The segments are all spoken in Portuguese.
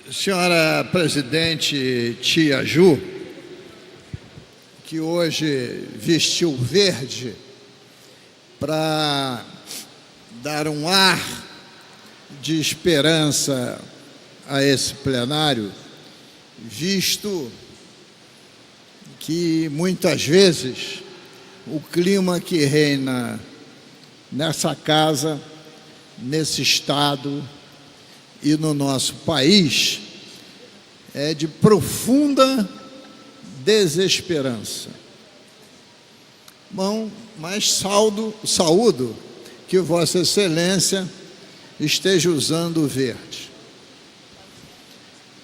Senhora presidente Tia Ju, que hoje vestiu verde para dar um ar de esperança a esse plenário, visto que muitas vezes o clima que reina nessa casa, nesse estado e no nosso país é de profunda desesperança. Bom, mas saúdo que Vossa Excelência esteja usando o verde.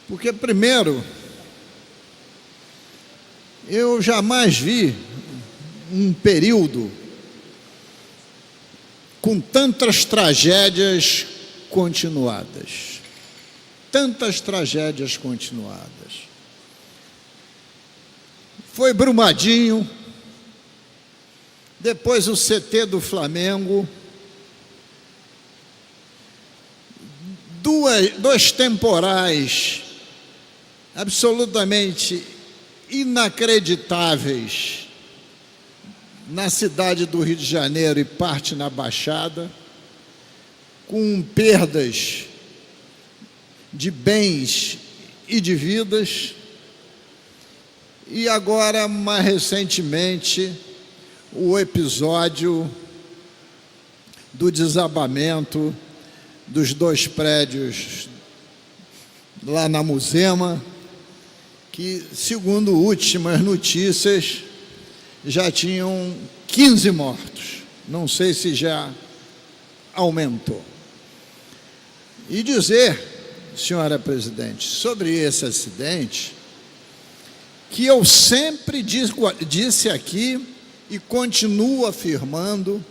Porque, primeiro, eu jamais vi um período com tantas tragédias continuadas. Tantas tragédias continuadas. Foi Brumadinho, depois o CT do Flamengo, dois temporais absolutamente inacreditáveis na cidade do Rio de Janeiro e parte na Baixada, com perdas de bens e de vidas, e agora, mais recentemente, o episódio do desabamento dos dois prédios lá na Muzema, que, segundo últimas notícias, já tinham 15 mortos. Não sei se já aumentou. E dizer, senhora presidente, sobre esse acidente, que eu sempre disse aqui e continuo afirmando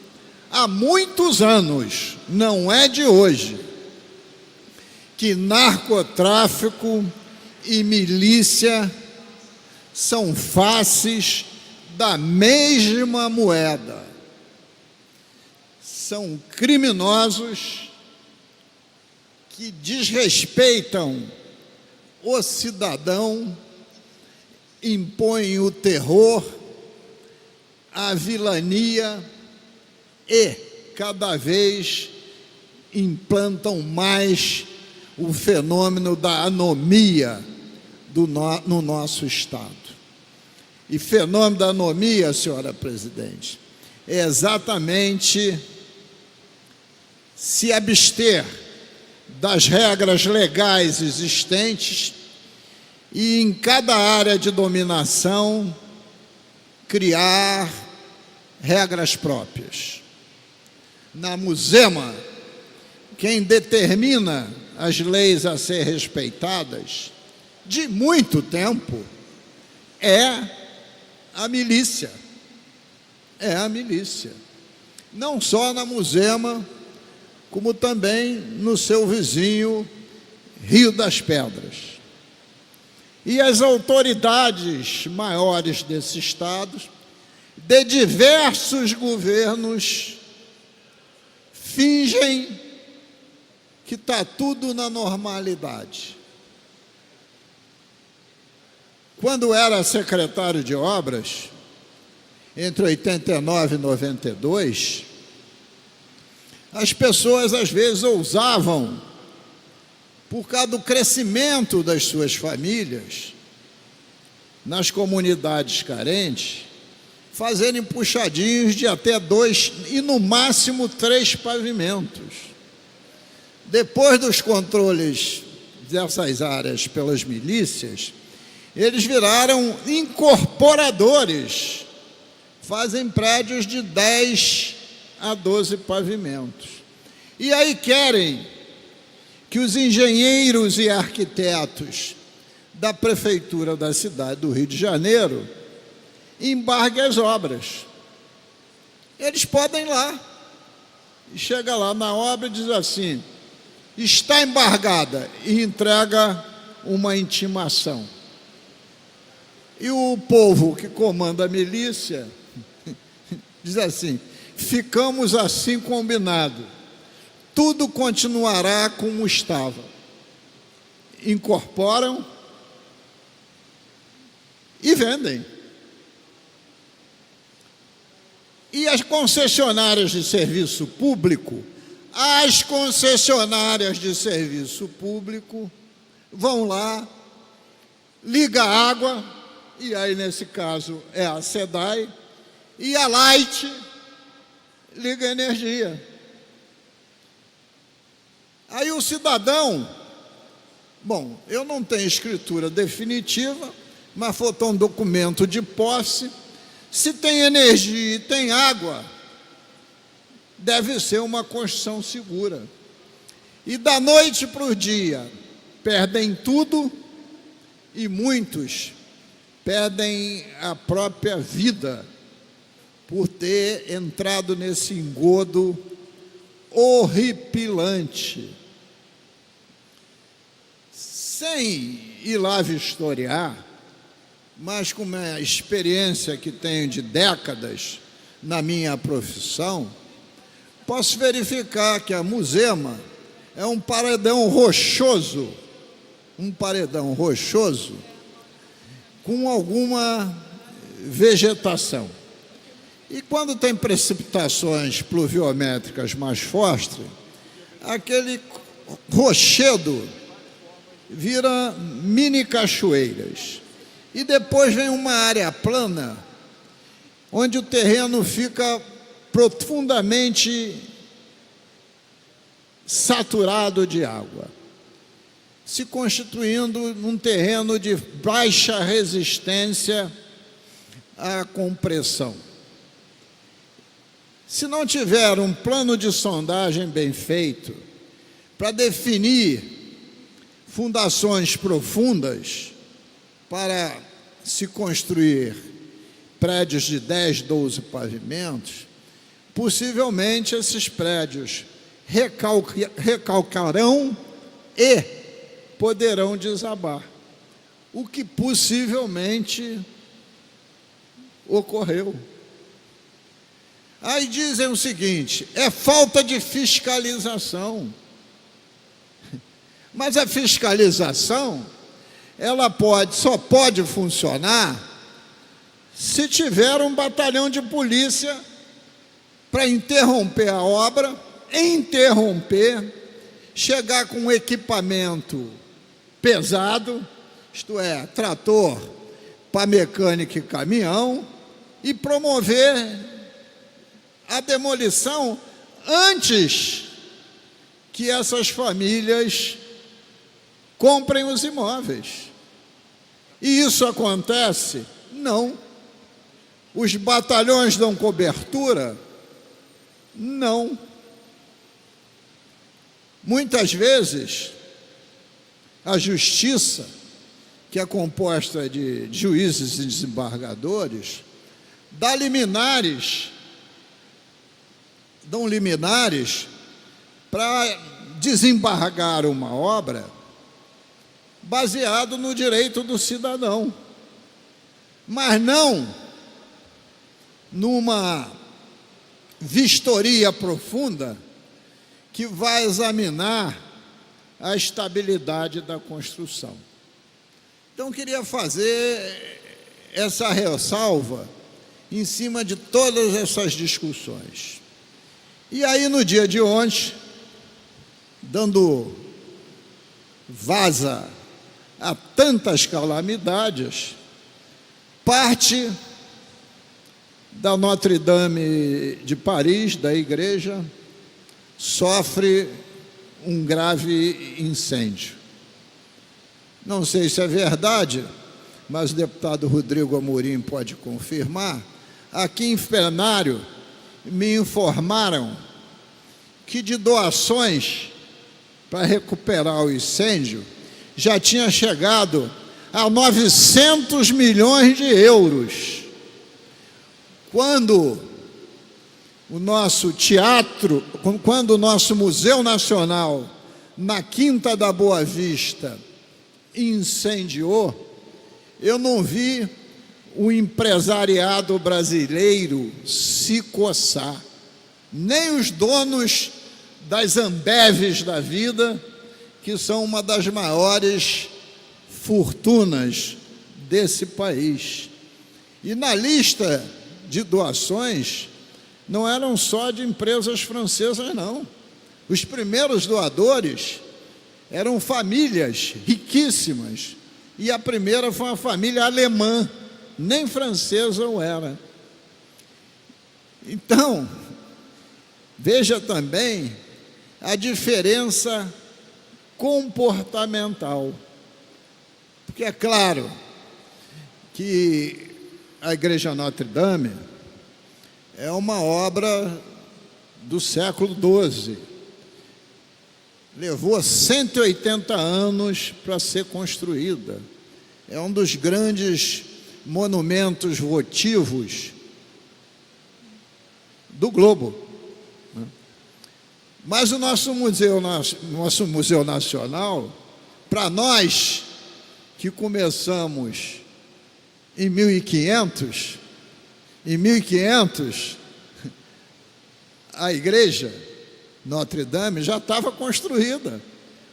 há muitos anos, não é de hoje, que narcotráfico e milícia são faces da mesma moeda. São criminosos que desrespeitam o cidadão, impõem o terror, a vilania e cada vez implantam mais o fenômeno da anomia no nosso Estado. E fenômeno da anomia, senhora presidente, é exatamente se abster das regras legais existentes e, em cada área de dominação, criar regras próprias. Na Muzema, quem determina as leis a ser respeitadas de muito tempo é a milícia. É a milícia. Não só na Muzema, como também no seu vizinho Rio das Pedras. E as autoridades maiores desse estado, de diversos governos, fingem que está tudo na normalidade. Quando era secretário de obras, entre 89 e 92, as pessoas às vezes ousavam, por causa do crescimento das suas famílias, nas comunidades carentes, fazerem puxadinhos de até 2 e no máximo 3 pavimentos. Depois dos controles dessas áreas pelas milícias, eles viraram incorporadores, fazem prédios de 10 a 12 pavimentos. E aí querem que os engenheiros e arquitetos da prefeitura da cidade do Rio de Janeiro embarguem as obras. Eles podem ir lá, e chega lá na obra e diz assim: está embargada, e entrega uma intimação. E o povo que comanda a milícia diz assim: ficamos assim combinado, tudo continuará como estava. incorporam e vendem. E as concessionárias de serviço público, vão lá, liga a água, e aí nesse caso é a SEDAI, e a Light liga a energia. Aí o cidadão, bom, eu não tenho escritura definitiva, mas faltou um documento de posse. Se tem energia e tem água, deve ser uma construção segura. E da noite para o dia, perdem tudo e muitos perdem a própria vida por ter entrado nesse engodo horripilante. Sem ir lá vistoriar, mas com uma experiência que tenho de décadas na minha profissão, posso verificar que a Muzema é um paredão rochoso com alguma vegetação. E quando tem precipitações pluviométricas mais fortes, aquele rochedo vira mini cachoeiras. E depois vem uma área plana, onde o terreno fica profundamente saturado de água, se constituindo num terreno de baixa resistência à compressão. Se não tiver um plano de sondagem bem feito, para definir fundações profundas, para se construir prédios de 10, 12 pavimentos, possivelmente esses prédios recalcarão e poderão desabar, o que possivelmente ocorreu. Aí dizem o seguinte: é falta de fiscalização. Mas a fiscalização, ela só pode funcionar se tiver um batalhão de polícia para interromper a obra, chegar com um equipamento pesado, isto é, trator para mecânica e caminhão, e promover a demolição antes que essas famílias comprem os imóveis. E isso acontece? Não. Os batalhões dão cobertura? Não. Muitas vezes, a justiça, que é composta de juízes e desembargadores, dão liminares para desembargar uma obra baseado no direito do cidadão, mas não numa vistoria profunda que vai examinar a estabilidade da construção. Então, queria fazer essa ressalva em cima de todas essas discussões. E aí, no dia de ontem, dando vaza a tantas calamidades, parte da Notre Dame de Paris, da igreja, sofre um grave incêndio. Não sei se é verdade, mas o deputado Rodrigo Amorim pode confirmar. Aqui em plenário me informaram que de doações para recuperar o incêndio já tinha chegado a 900 milhões de euros. Quando o nosso teatro, quando o nosso Museu Nacional, na Quinta da Boa Vista, incendiou, eu não vi o empresariado brasileiro se coçar, nem os donos das Ambeves da vida, que são uma das maiores fortunas desse país. E na lista de doações, não eram só de empresas francesas, não. Os primeiros doadores eram famílias riquíssimas, e a primeira foi uma família alemã, nem francesa ou era. Então, veja também a diferença comportamental. Porque é claro que a Igreja Notre Dame é uma obra do século XII. Levou 180 anos para ser construída. É um dos grandes monumentos votivos do globo. Mas o nosso Museu Nacional, para nós que começamos em 1500, a igreja Notre Dame já estava construída,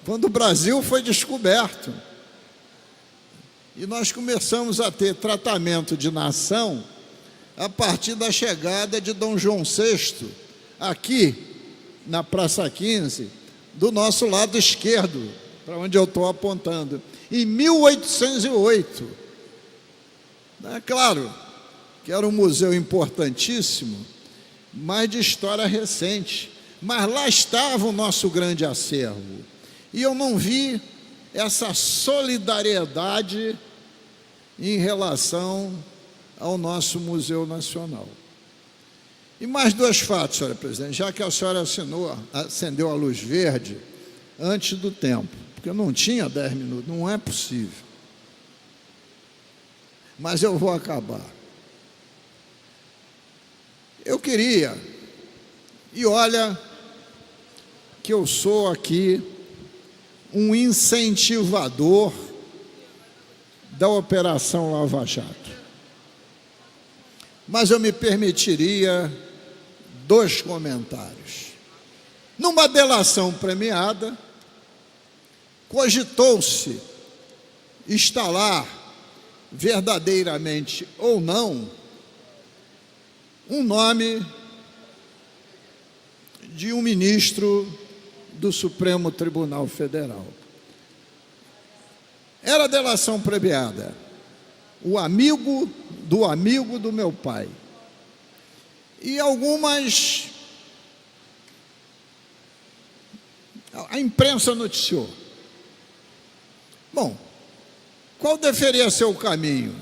quando o Brasil foi descoberto. E nós começamos a ter tratamento de nação a partir da chegada de Dom João VI, aqui na Praça 15, do nosso lado esquerdo, para onde eu estou apontando, em 1808. É claro que era um museu importantíssimo, mas de história recente. Mas lá estava o nosso grande acervo. E eu não vi essa solidariedade em relação ao nosso Museu Nacional. E mais dois fatos, senhora presidente, já que a senhora acendeu a luz verde antes do tempo, porque eu não tinha 10 minutos, não é possível. Mas eu vou acabar. Eu queria, e olha que eu sou aqui um incentivador da Operação Lava Jato, mas eu me permitiria 2 comentários. Numa delação premiada, cogitou-se instalar, verdadeiramente ou não, um nome de um ministro do Supremo Tribunal Federal. Era delação premiada, o amigo do meu pai. E a imprensa noticiou. Bom, qual deveria ser o caminho?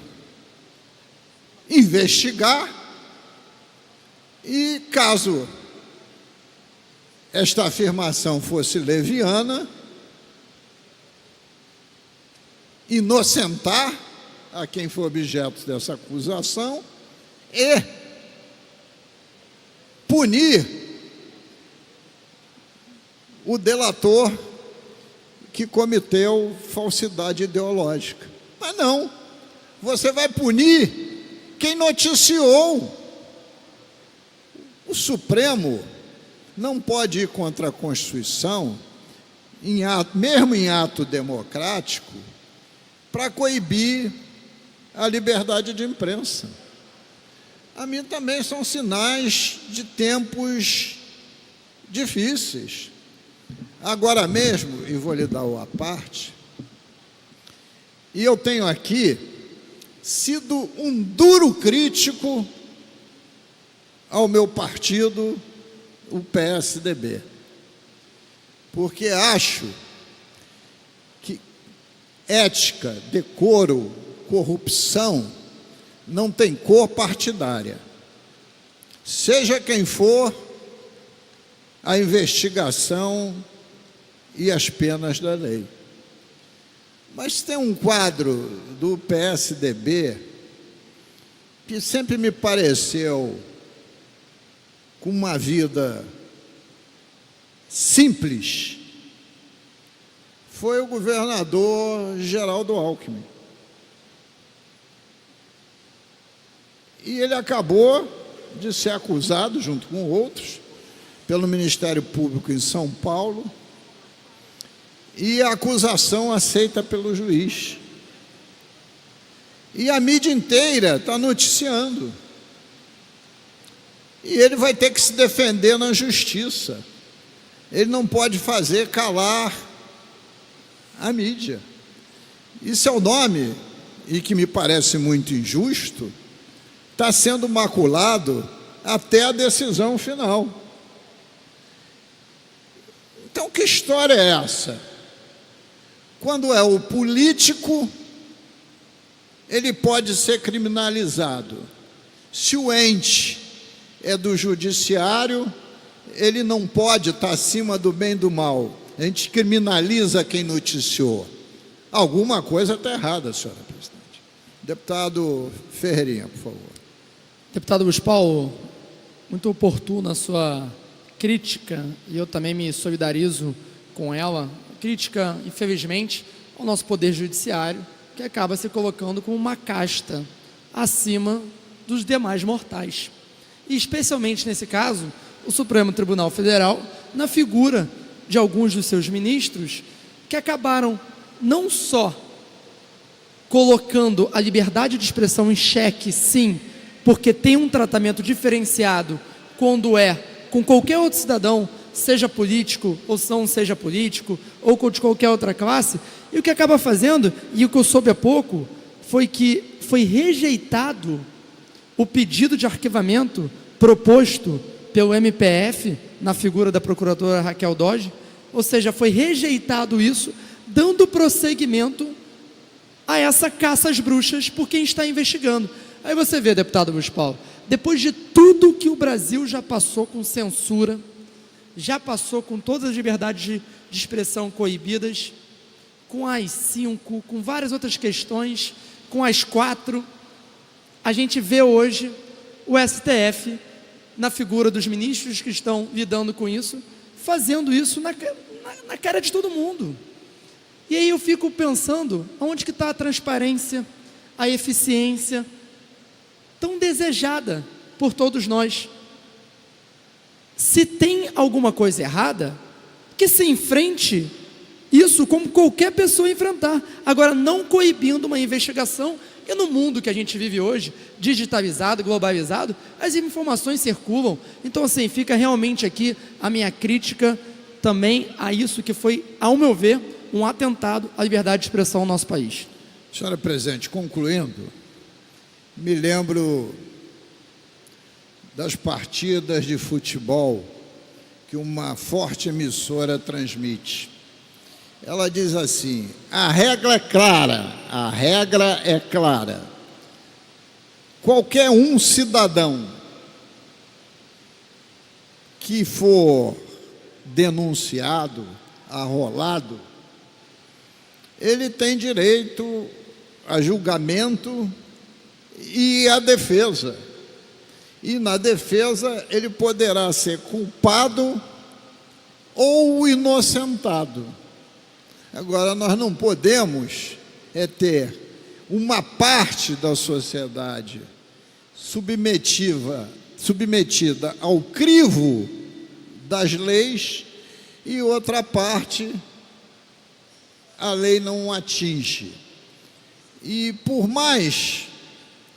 Investigar e, caso esta afirmação fosse leviana, inocentar a quem for objeto dessa acusação e punir o delator que cometeu falsidade ideológica. Mas não, você vai punir quem noticiou. O Supremo não pode ir contra a Constituição, mesmo em ato democrático, para coibir a liberdade de imprensa. A mim também são sinais de tempos difíceis. Agora mesmo, e vou lhe dar a parte, e eu tenho aqui sido um duro crítico ao meu partido, o PSDB, porque acho que ética, decoro, corrupção não tem cor partidária. Seja quem for, a investigação e as penas da lei. Mas tem um quadro do PSDB que sempre me pareceu com uma vida simples. Foi o governador Geraldo Alckmin. E ele acabou de ser acusado, junto com outros, pelo Ministério Público em São Paulo, e a acusação aceita pelo juiz. E a mídia inteira está noticiando. E ele vai ter que se defender na justiça. Ele não pode fazer calar a mídia. Isso é o nome, e que me parece muito injusto, está sendo maculado até a decisão final. Então, que história é essa? Quando é o político, ele pode ser criminalizado. Se o ente é do judiciário, ele não pode estar acima do bem e do mal. A gente criminaliza quem noticiou. Alguma coisa está errada, senhora presidente. Deputado Ferreirinha, por favor. Deputado Luiz Paulo, muito oportuna a sua crítica, e eu também me solidarizo com ela. Crítica, infelizmente, ao nosso poder judiciário, que acaba se colocando como uma casta acima dos demais mortais. E especialmente nesse caso, o Supremo Tribunal Federal, na figura de alguns dos seus ministros, que acabaram não só colocando a liberdade de expressão em xeque, sim, porque tem um tratamento diferenciado quando é com qualquer outro cidadão, seja político ou não seja político, ou de qualquer outra classe, e o que acaba fazendo, e o que eu soube há pouco, foi que foi rejeitado o pedido de arquivamento proposto pelo MPF, na figura da procuradora Raquel Dodge, ou seja, foi rejeitado isso, dando prosseguimento a essa caça às bruxas por quem está investigando. Aí você vê, deputado Luiz Paulo, depois de tudo que o Brasil já passou com censura, já passou com todas as liberdades de expressão coibidas, com as 5, com várias outras questões, com as 4, a gente vê hoje o STF, na figura dos ministros que estão lidando com isso, fazendo isso na cara de todo mundo. E aí eu fico pensando, onde que está a transparência, a eficiência, tão desejada por todos nós? Se tem alguma coisa errada, que se enfrente isso como qualquer pessoa enfrentar. Agora, não coibindo uma investigação, e no mundo que a gente vive hoje, digitalizado, globalizado, as informações circulam. Então, assim, fica realmente aqui a minha crítica também a isso que foi, ao meu ver, um atentado à liberdade de expressão no nosso país. Senhora presidente, concluindo, me lembro das partidas de futebol que uma forte emissora transmite. Ela diz assim: a regra é clara, a regra é clara. Qualquer um cidadão que for denunciado, arrolado, ele tem direito a julgamento e a defesa. E na defesa ele poderá ser culpado ou inocentado. Agora, nós não podemos ter uma parte da sociedade submetida ao crivo das leis e outra parte a lei não atinge. E por mais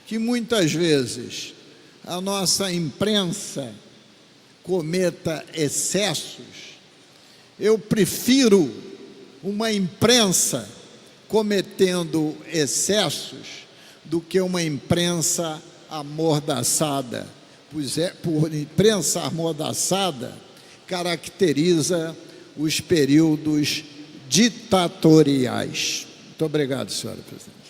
que muitas vezes a nossa imprensa cometa excessos, eu prefiro uma imprensa cometendo excessos do que uma imprensa amordaçada. Pois por imprensa amordaçada caracteriza os períodos ditatoriais. Muito obrigado, senhora presidente.